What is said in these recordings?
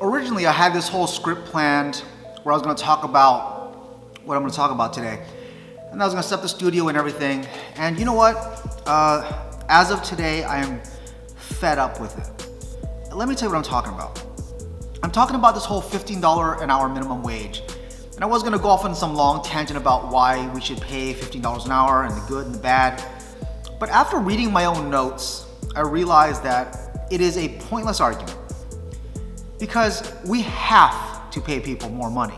originally I had this whole script planned where I was going to talk about what I'm going to talk about today. And I was going to set up the studio and everything. And you know what? As of today, I am fed up with it. Let me tell you what I'm talking about. I'm talking about this whole $15 an hour minimum wage. And I was going to go off on some long tangent about why we should pay $15 an hour and the good and the bad. But after reading my own notes, I realized that it is a pointless argument. Because we have to pay people more money.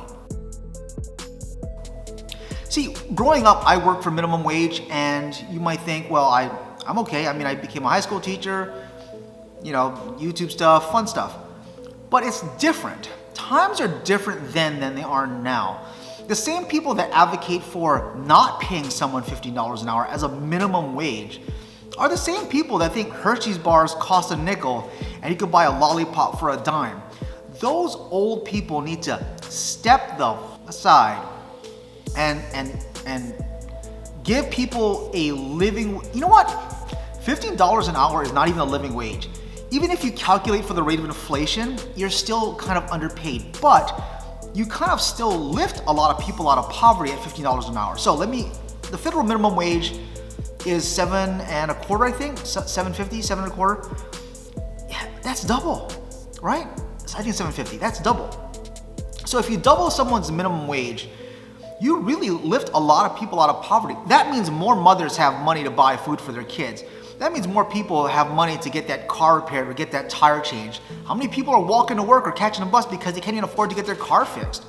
See, growing up, I worked for minimum wage, and you might think, well, I'm okay. I mean, I became a high school teacher, YouTube stuff, fun stuff. But it's different. Times are different then than they are now. The same people that advocate for not paying someone $15 an hour as a minimum wage are the same people that think Hershey's bars cost a nickel and you could buy a lollipop for a dime. Those old people need to step the aside and give people a living. You know what? $15 an hour is not even a living wage. Even if you calculate for the rate of inflation, you're still kind of underpaid, but you kind of still lift a lot of people out of poverty at $15 an hour. So the federal minimum wage is $7.25, I think, $7.50, $7.25. Yeah, that's double, right? I think $7.50, that's double. So if you double someone's minimum wage, you really lift a lot of people out of poverty. That means more mothers have money to buy food for their kids. That means more people have money to get that car repaired or get that tire changed. How many people are walking to work or catching a bus because they can't even afford to get their car fixed?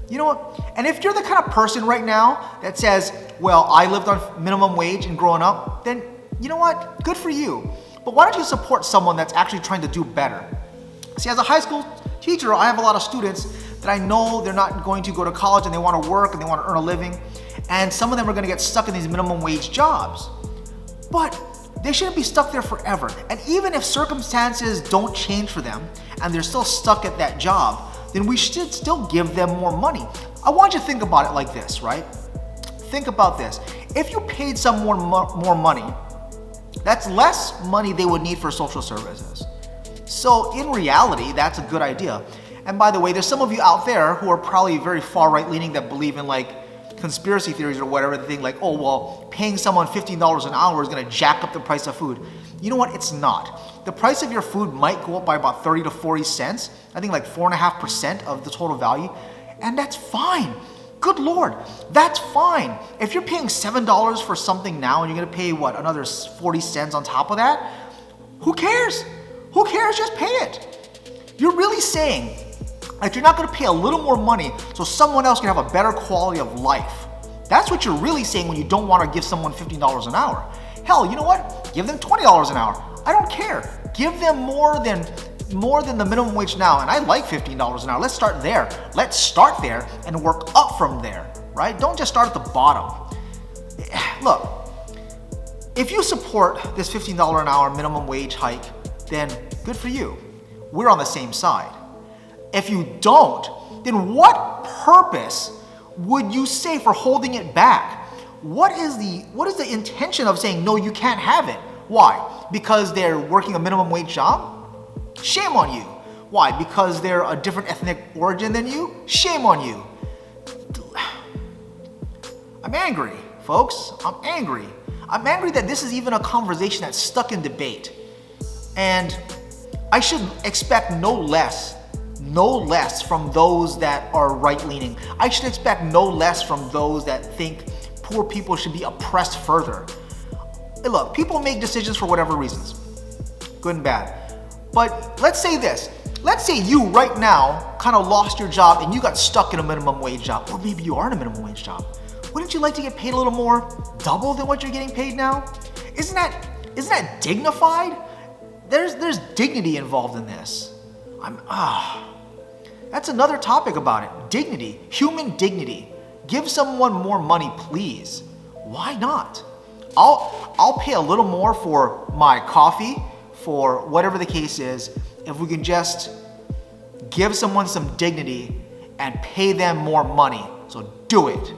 You know what? And if you're the kind of person right now that says, well, I lived on minimum wage and growing up, then you know what? Good for you. But why don't you support someone that's actually trying to do better? See, as a high school teacher, I have a lot of students that I know they're not going to go to college and they want to work and they want to earn a living. And some of them are going to get stuck in these minimum wage jobs. But they shouldn't be stuck there forever. And even if circumstances don't change for them and they're still stuck at that job, then we should still give them more money. I want you to think about it like this, right? Think about this. If you paid someone more money, that's less money they would need for social services. So in reality, that's a good idea. And by the way, there's some of you out there who are probably very far right leaning that believe in conspiracy theories or whatever. They think oh, well, paying someone $15 an hour is gonna jack up the price of food. You know what, it's not. The price of your food might go up by about 30 to 40 cents. I think 4.5% of the total value. And that's fine. Good Lord, that's fine. If you're paying $7 for something now and you're gonna pay another 40 cents on top of that, who cares? Who cares? Just pay it. You're really saying that you're not going to pay a little more money so someone else can have a better quality of life. That's what you're really saying when you don't want to give someone $15 an hour. Hell, you know what? Give them $20 an hour. I don't care. Give them more than the minimum wage now. And I like $15 an hour. Let's start there. Let's start there and work up from there, right? Don't just start at the bottom. Look, if you support this $15 an hour minimum wage hike, then good for you. We're on the same side. If you don't, then what purpose would you say for holding it back? What is the intention of saying, no, you can't have it? Why? Because they're working a minimum wage job? Shame on you. Why? Because they're a different ethnic origin than you? Shame on you. I'm angry, folks. I'm angry. I'm angry that this is even a conversation that's stuck in debate. And I should expect no less from those that are right-leaning. I should expect no less from those that think poor people should be oppressed further. Hey, look, people make decisions for whatever reasons, good and bad. But let's say this. Let's say you right now kind of lost your job and you got stuck in a minimum wage job, or maybe you are in a minimum wage job. Wouldn't you like to get paid a little more, double than what you're getting paid now? Isn't that dignified? There's dignity involved in this. That's another topic about it. Dignity, human dignity. Give someone more money, please. Why not? I'll pay a little more for my coffee, for whatever the case is, if we can just give someone some dignity and pay them more money. So do it.